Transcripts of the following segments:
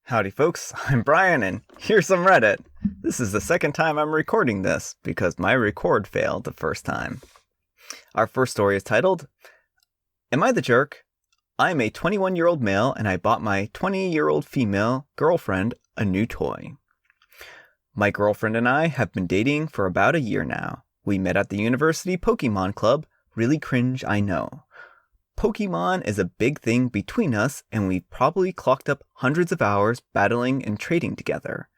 Howdy folks, I'm Brian and here's some Reddit. This is the second time I'm recording this because my record failed the first time. Our first story is titled, Am I the Jerk? I'm a 21-year-old male and I bought my 20-year-old female girlfriend a new toy. My girlfriend and I have been dating for about a year now. We met at the university Pokemon Club. Really cringe, I know. Pokemon is a big thing between us, and we've probably clocked up hundreds of hours battling and trading together.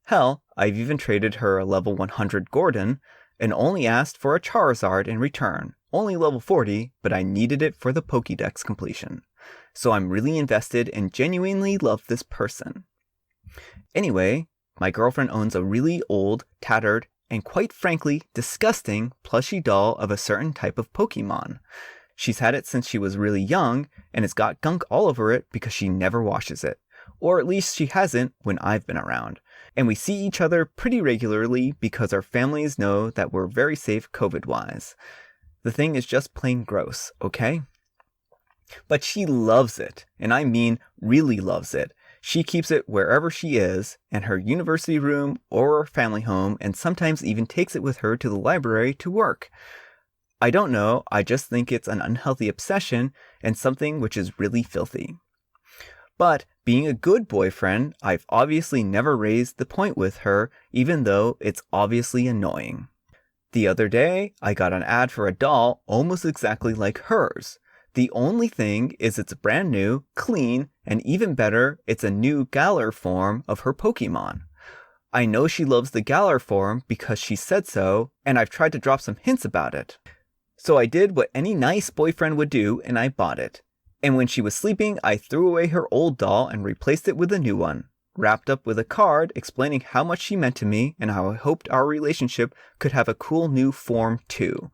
Hell, I've even traded her a level 100 Gordon, and only asked for a Charizard in return. Only level 40, but I needed it for the Pokédex completion. So I'm really invested and genuinely love this person. Anyway, my girlfriend owns a really old, tattered, and quite frankly, disgusting plushie doll of a certain type of Pokemon. She's had it since she was really young, and it's got gunk all over it because she never washes it. Or at least she hasn't when I've been around. And we see each other pretty regularly because our families know that we're very safe COVID-wise. The thing is just plain gross, okay? But she loves it, and I mean really loves it. She keeps it wherever she is, in her university room or her family home, and sometimes even takes it with her to the library to work. I don't know, I just think it's an unhealthy obsession and something which is really filthy. But being a good boyfriend, I've obviously never raised the point with her, even though it's obviously annoying. The other day, I got an ad for a doll almost exactly like hers. The only thing is it's brand new, clean, and even better, it's a new Galar form of her Pokemon. I know she loves the Galar form because she said so, and I've tried to drop some hints about it. So I did what any nice boyfriend would do, and I bought it. And when she was sleeping, I threw away her old doll and replaced it with a new one, wrapped up with a card explaining how much she meant to me and how I hoped our relationship could have a cool new form too.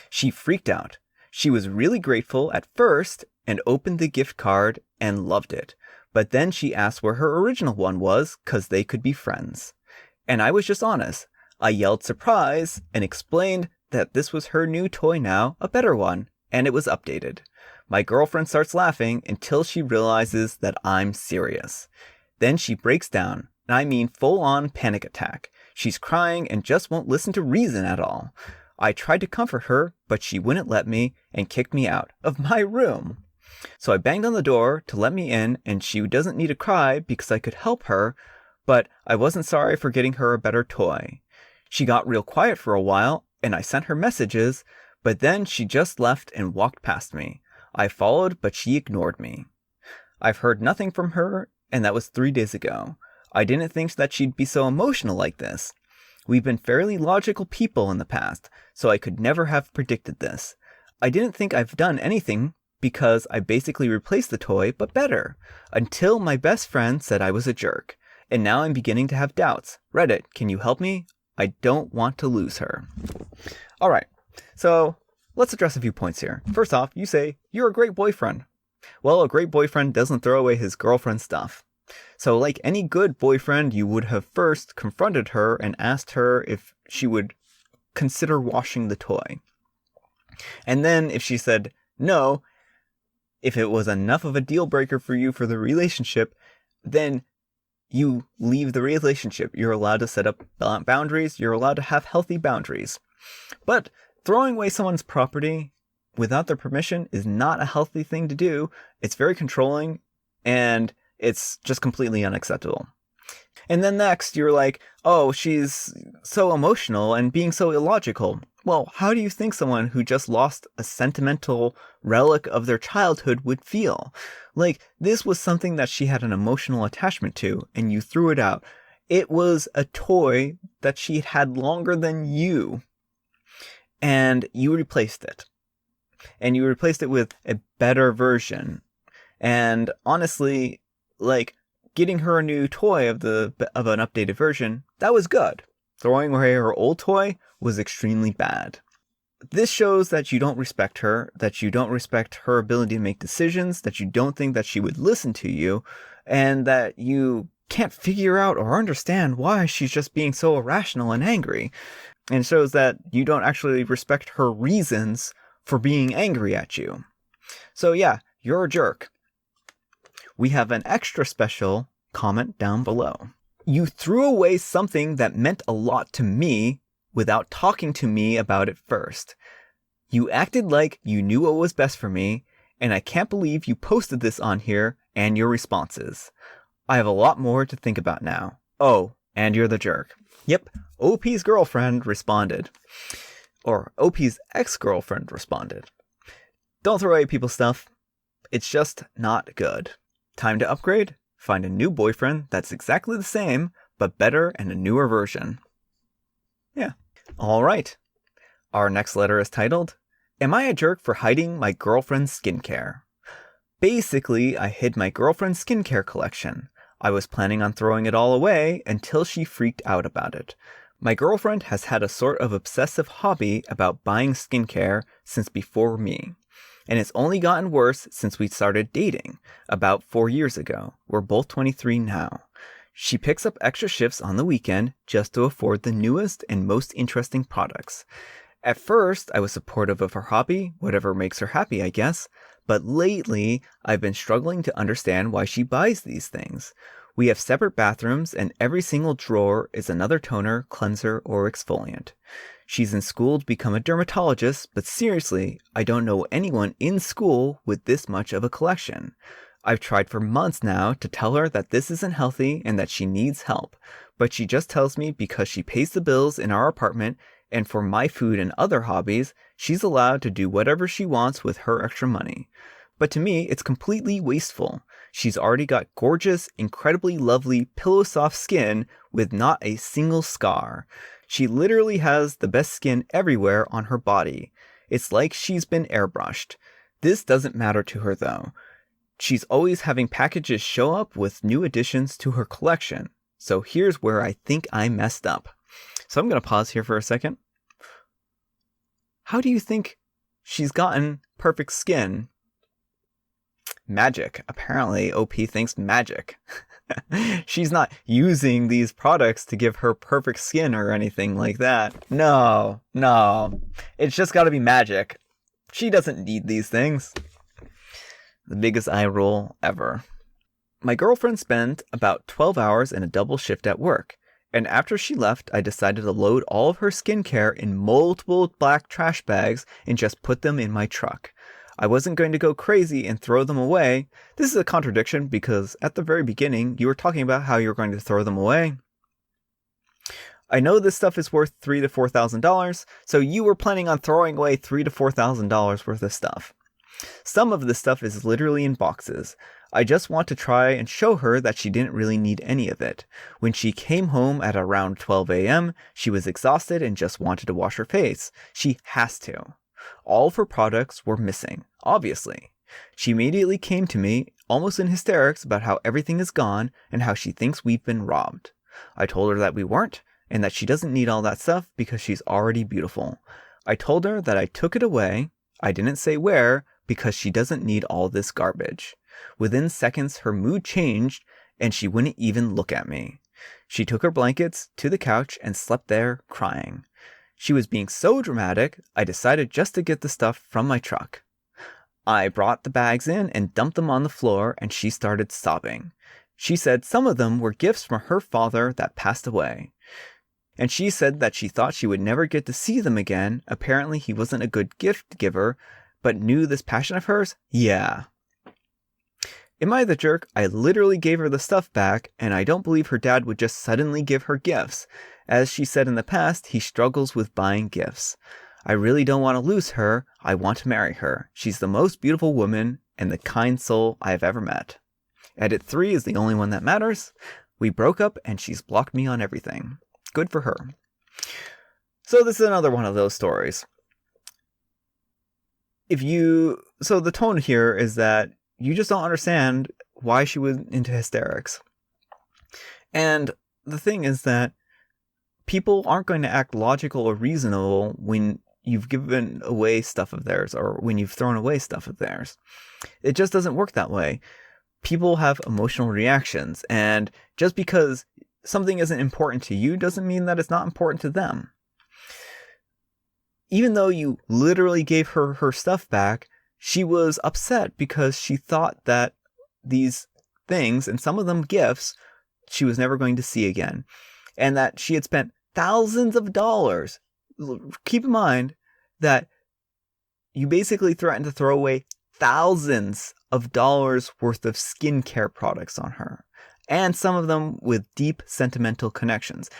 She freaked out. She was really grateful at first and opened the gift card and loved it. But then she asked where her original one was, 'cause they could be friends. And I was just honest. I yelled surprise and explained that this was her new toy now, a better one, and it was updated. My girlfriend starts laughing until she realizes that I'm serious. Then she breaks down, and I mean full-on panic attack. She's crying and just won't listen to reason at all. I tried to comfort her, but she wouldn't let me and kicked me out of my room. So I banged on the door to let me in, and she doesn't need to cry because I could help her, but I wasn't sorry for getting her a better toy. She got real quiet for a while, and I sent her messages, but then she just left and walked past me. I followed, but she ignored me. I've heard nothing from her, and that was 3 days ago. I didn't think that she'd be so emotional like this. We've been fairly logical people in the past, so I could never have predicted this. I didn't think I've done anything because I basically replaced the toy, but better, until my best friend said I was a jerk. And now I'm beginning to have doubts. Reddit, can you help me? I don't want to lose her. Alright, so let's address a few points here. First off, you say, you're a great boyfriend. Well, a great boyfriend doesn't throw away his girlfriend's stuff. So like any good boyfriend, you would have first confronted her and asked her if she would consider washing the toy. And then if she said no, if it was enough of a deal breaker for you for the relationship, then you leave the relationship. You're allowed to set up boundaries. You're allowed to have healthy boundaries. But throwing away someone's property without their permission is not a healthy thing to do. It's very controlling, and it's just completely unacceptable. And then next, you're like, oh, she's so emotional and being so illogical. Well, how do you think someone who just lost a sentimental relic of their childhood would feel? Like, this was something that she had an emotional attachment to, and you threw it out. It was a toy that she had longer than you, and you replaced it. And you replaced it with a better version. And honestly, like, getting her a new toy of an updated version, that was good. Throwing away her old toy was extremely bad. This shows that you don't respect her, that you don't respect her ability to make decisions, that you don't think that she would listen to you, and that you can't figure out or understand why she's just being so irrational and angry. And it shows that you don't actually respect her reasons for being angry at you. So yeah, you're a jerk. We have an extra special comment down below. You threw away something that meant a lot to me without talking to me about it first. You acted like you knew what was best for me, and I can't believe you posted this on here and your responses. I have a lot more to think about now. Oh, and you're the jerk. Yep, OP's girlfriend responded. Or OP's ex-girlfriend responded. Don't throw away people's stuff. It's just not good. Time to upgrade? Find a new boyfriend that's exactly the same, but better and a newer version. Yeah. All right. Our next letter is titled, Am I a jerk for hiding my girlfriend's skincare? Basically, I hid my girlfriend's skincare collection. I was planning on throwing it all away until she freaked out about it. My girlfriend has had a sort of obsessive hobby about buying skincare since before me. And it's only gotten worse since we started dating, about 4 years ago. We're both 23 now. She picks up extra shifts on the weekend just to afford the newest and most interesting products. At first, I was supportive of her hobby, whatever makes her happy, I guess. But lately, I've been struggling to understand why she buys these things. We have separate bathrooms, and every single drawer is another toner, cleanser, or exfoliant. She's in school to become a dermatologist, but seriously, I don't know anyone in school with this much of a collection. I've tried for months now to tell her that this isn't healthy and that she needs help, but she just tells me because she pays the bills in our apartment, and for my food and other hobbies, she's allowed to do whatever she wants with her extra money. But to me, it's completely wasteful. She's already got gorgeous, incredibly lovely, pillow-soft skin with not a single scar. She literally has the best skin everywhere on her body. It's like she's been airbrushed. This doesn't matter to her though. She's always having packages show up with new additions to her collection. So here's where I think I messed up. So I'm going to pause here for a second. How do you think she's gotten perfect skin? Magic. Apparently, OP thinks magic. She's not using these products to give her perfect skin or anything like that. No. It's just got to be magic. She doesn't need these things. The biggest eye roll ever. My girlfriend spent about 12 hours in a double shift at work. And after she left, I decided to load all of her skincare in multiple black trash bags and just put them in my truck. I wasn't going to go crazy and throw them away. This is a contradiction because at the very beginning, you were talking about how you were going to throw them away. I know this stuff is worth $3,000 to $4,000, so you were planning on throwing away $3,000 to $4,000 worth of stuff. Some of this stuff is literally in boxes. I just want to try and show her that she didn't really need any of it. When she came home at around 12 a.m., she was exhausted and just wanted to wash her face. She has to. All of her products were missing, obviously. She immediately came to me, almost in hysterics about how everything is gone and how she thinks we've been robbed. I told her that we weren't, and that she doesn't need all that stuff because she's already beautiful. I told her that I took it away. I didn't say where, because she doesn't need all this garbage. Within seconds, her mood changed, and she wouldn't even look at me. She took her blankets to the couch and slept there, crying. She was being so dramatic, I decided just to get the stuff from my truck. I brought the bags in and dumped them on the floor, and she started sobbing. She said some of them were gifts from her father that passed away. And she said that she thought she would never get to see them again. Apparently he wasn't a good gift giver, but knew this passion of hers? Yeah. Am I the jerk? I literally gave her the stuff back, and I don't believe her dad would just suddenly give her gifts. As she said in the past, he struggles with buying gifts. I really don't want to lose her. I want to marry her. She's the most beautiful woman and the kind soul I have ever met. Edit 3 is the only one that matters. We broke up and she's blocked me on everything. Good for her. So this is another one of those stories. So the tone here is that you just don't understand why she went into hysterics. And the thing is that people aren't going to act logical or reasonable when you've given away stuff of theirs or when you've thrown away stuff of theirs. It just doesn't work that way. People have emotional reactions, and just because something isn't important to you doesn't mean that it's not important to them. Even though you literally gave her her stuff back, she was upset because she thought that these things, and some of them gifts, she was never going to see again. And that she had spent thousands of dollars. Keep in mind that you basically threatened to throw away thousands of dollars worth of skincare products on her, and some of them with deep sentimental connections.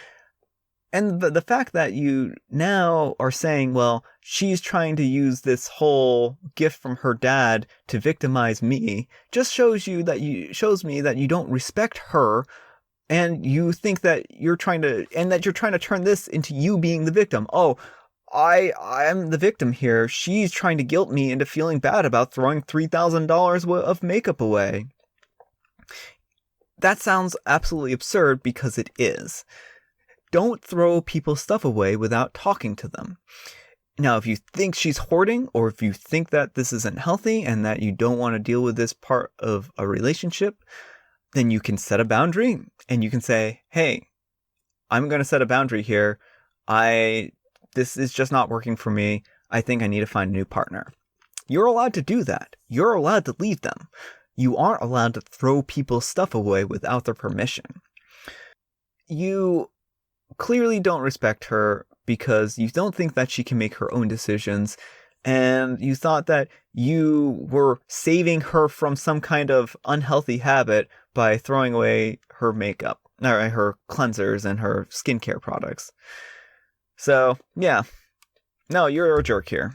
And the fact that you now are saying, well, she's trying to use this whole gift from her dad to victimize me, just shows me that you don't respect her, and you think that you're trying to turn this into you being the victim. Oh, I'm the victim here. She's trying to guilt me into feeling bad about throwing $3,000 of makeup away. That sounds absolutely absurd because it is. Don't throw people's stuff away without talking to them. Now, if you think she's hoarding, or if you think that this isn't healthy and that you don't want to deal with this part of a relationship, then you can set a boundary and you can say, hey, I'm going to set a boundary here. This is just not working for me. I think I need to find a new partner. You're allowed to do that. You're allowed to leave them. You aren't allowed to throw people's stuff away without their permission. You clearly don't respect her because you don't think that she can make her own decisions, and you thought that you were saving her from some kind of unhealthy habit by throwing away her makeup, or her cleansers and her skincare products. So, yeah. No, you're a jerk here.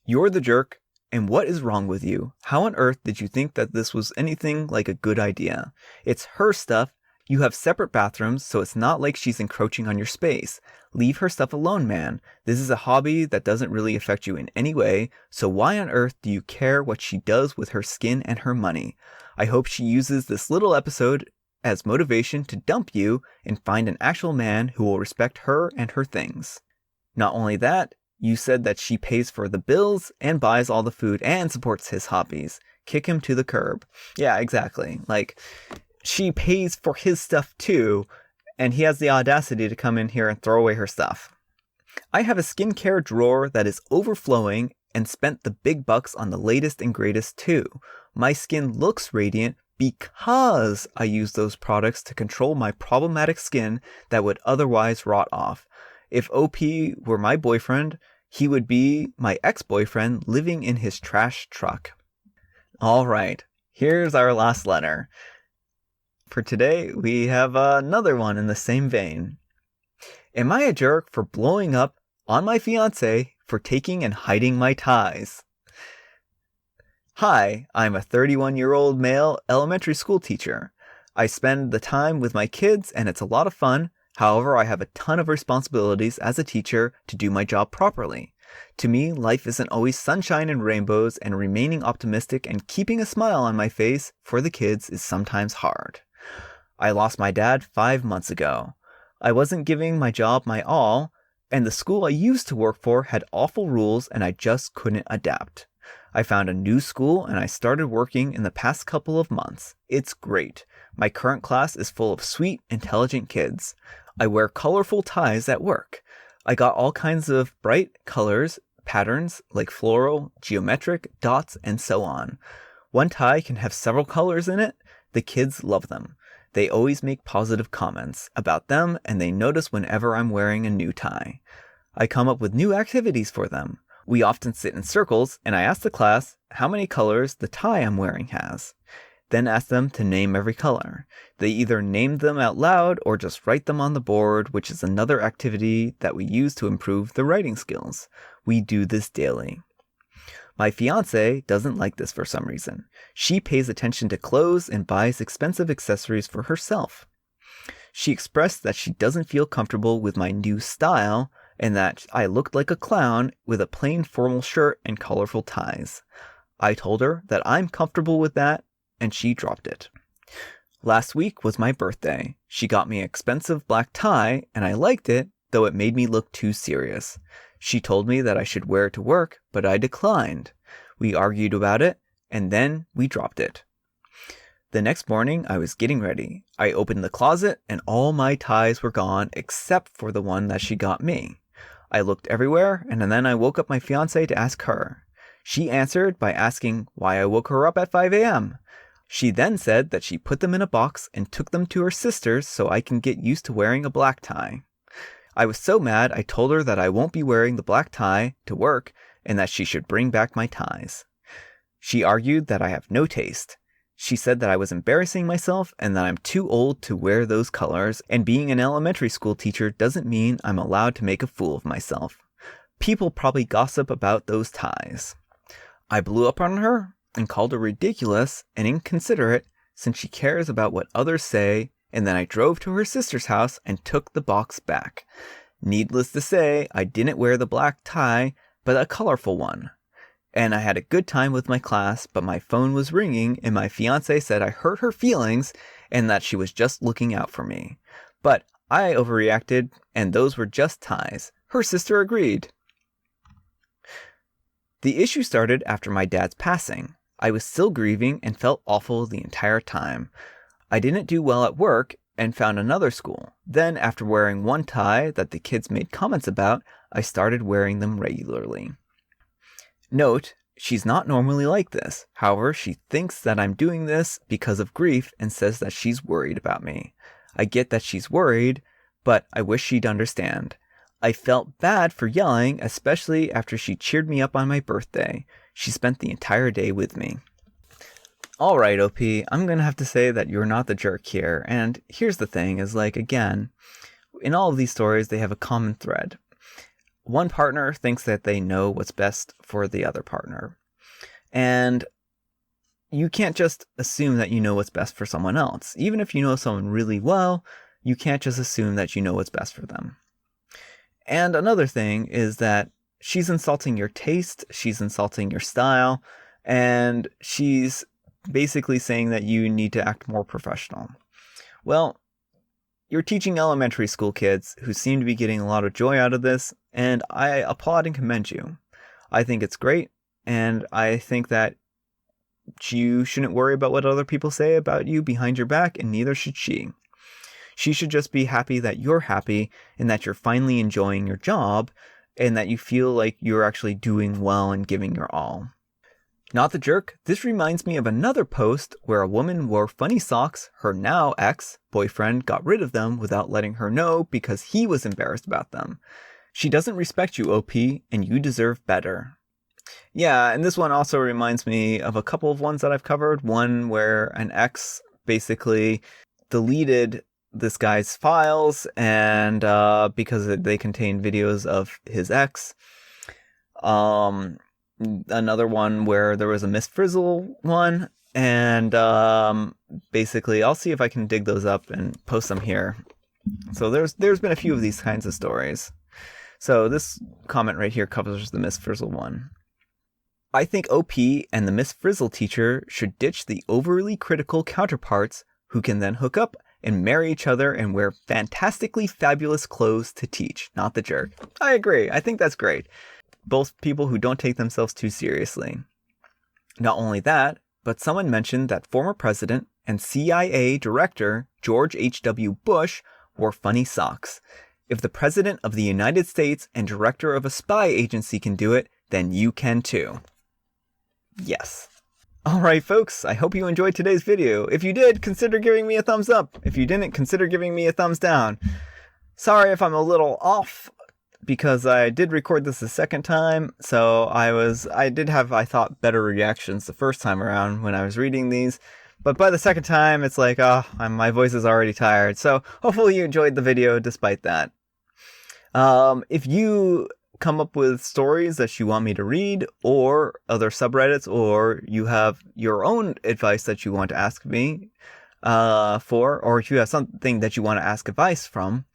You're the jerk, and what is wrong with you? How on earth did you think that this was anything like a good idea? It's her stuff. You have separate bathrooms, so it's not like she's encroaching on your space. Leave her stuff alone, man. This is a hobby that doesn't really affect you in any way, so why on earth do you care what she does with her skin and her money? I hope she uses this little episode as motivation to dump you and find an actual man who will respect her and her things. Not only that, you said that she pays for the bills and buys all the food and supports his hobbies. Kick him to the curb. Yeah, exactly. Like, she pays for his stuff too, and he has the audacity to come in here and throw away her stuff. I have a skincare drawer that is overflowing and spent the big bucks on the latest and greatest too. My skin looks radiant because I use those products to control my problematic skin that would otherwise rot off. If OP were my boyfriend, he would be my ex-boyfriend living in his trash truck. Alright, here's our last letter. For today, we have another one in the same vein. Am I a jerk for blowing up on my fiancé for taking and hiding my ties? Hi, I'm a 31-year-old male elementary school teacher. I spend the time with my kids and it's a lot of fun. However, I have a ton of responsibilities as a teacher to do my job properly. To me, life isn't always sunshine and rainbows, and remaining optimistic and keeping a smile on my face for the kids is sometimes hard. I lost my dad 5 months ago. I wasn't giving my job my all, and the school I used to work for had awful rules and I just couldn't adapt. I found a new school and I started working in the past couple of months. It's great. My current class is full of sweet, intelligent kids. I wear colorful ties at work. I got all kinds of bright colors, patterns like floral, geometric, dots, and so on. One tie can have several colors in it. The kids love them. They always make positive comments about them, and they notice whenever I'm wearing a new tie. I come up with new activities for them. We often sit in circles, and I ask the class how many colors the tie I'm wearing has. Then ask them to name every color. They either name them out loud or just write them on the board, which is another activity that we use to improve the writing skills. We do this daily. My fiancé doesn't like this for some reason. She pays attention to clothes and buys expensive accessories for herself. She expressed that she doesn't feel comfortable with my new style and that I looked like a clown with a plain formal shirt and colorful ties. I told her that I'm comfortable with that, and she dropped it. Last week was my birthday. She got me an expensive black tie, and I liked it, though it made me look too serious. She told me that I should wear it to work, but I declined. We argued about it, and then we dropped it. The next morning, I was getting ready. I opened the closet, and all my ties were gone except for the one that she got me. I looked everywhere, and then I woke up my fiancé to ask her. She answered by asking why I woke her up at 5 a.m. She then said that she put them in a box and took them to her sister's so I can get used to wearing a black tie. I was so mad I told her that I won't be wearing the black tie to work and that she should bring back my ties. She argued that I have no taste. She said that I was embarrassing myself and that I'm too old to wear those colors, and being an elementary school teacher doesn't mean I'm allowed to make a fool of myself. People probably gossip about those ties. I blew up on her and called her ridiculous and inconsiderate since she cares about what others say, and then I drove to her sister's house and took the box back. Needless to say, I didn't wear the black tie, but a colorful one. And I had a good time with my class, but my phone was ringing and my fiancé said I hurt her feelings and that she was just looking out for me. But I overreacted and those were just ties. Her sister agreed. The issue started after my dad's passing. I was still grieving and felt awful the entire time. I didn't do well at work and found another school. Then, after wearing one tie that the kids made comments about, I started wearing them regularly. Note, she's not normally like this. However, she thinks that I'm doing this because of grief and says that she's worried about me. I get that she's worried, but I wish she'd understand. I felt bad for yelling, especially after she cheered me up on my birthday. She spent the entire day with me. Alright, OP, I'm going to have to say that you're not the jerk here. And here's the thing, is like, again, in all of these stories, they have a common thread. One partner thinks that they know what's best for the other partner. And you can't just assume that you know what's best for someone else. Even if you know someone really well, you can't just assume that you know what's best for them. And another thing is that she's insulting your taste, she's insulting your style, and she's basically saying that you need to act more professional. Well, you're teaching elementary school kids who seem to be getting a lot of joy out of this, and I applaud and commend you. I think it's great, and I think that you shouldn't worry about what other people say about you behind your back, and neither should she. She should just be happy that you're happy and that you're finally enjoying your job and that you feel like you're actually doing well and giving your all. Not the jerk, this reminds me of another post where a woman wore funny socks. Her now ex-boyfriend got rid of them without letting her know because he was embarrassed about them. She doesn't respect you, OP, and you deserve better. Yeah, and this one also reminds me of a couple of ones that I've covered. One where an ex basically deleted this guy's files and because they contain videos of his ex. Another one where there was a Miss Frizzle one, and basically I'll see if I can dig those up and post them here. So there's been a few of these kinds of stories. So this comment right here covers the Miss Frizzle one. I think OP and the Miss Frizzle teacher should ditch the overly critical counterparts who can then hook up and marry each other and wear fantastically fabulous clothes to teach, not the jerk. I agree. I think that's great. Both people who don't take themselves too seriously. Not only that, but someone mentioned that former president and CIA director George H.W. Bush wore funny socks. If the president of the United States and director of a spy agency can do it, then you can too. Yes. Alright folks, I hope you enjoyed today's video. If you did, consider giving me a thumbs up. If you didn't, consider giving me a thumbs down. Sorry if I'm a little off, because I did record this a second time, so I did have, I thought, better reactions the first time around when I was reading these. But by the second time, it's like, my voice is already tired. So hopefully you enjoyed the video despite that. If you come up with stories that you want me to read, or other subreddits, or you have your own advice that you want to ask me for, or if you have something that you want to ask advice from,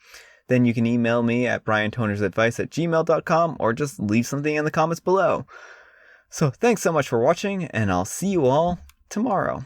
then you can email me at briantonersadvice@gmail.com or just leave something in the comments below. So thanks so much for watching, and I'll see you all tomorrow.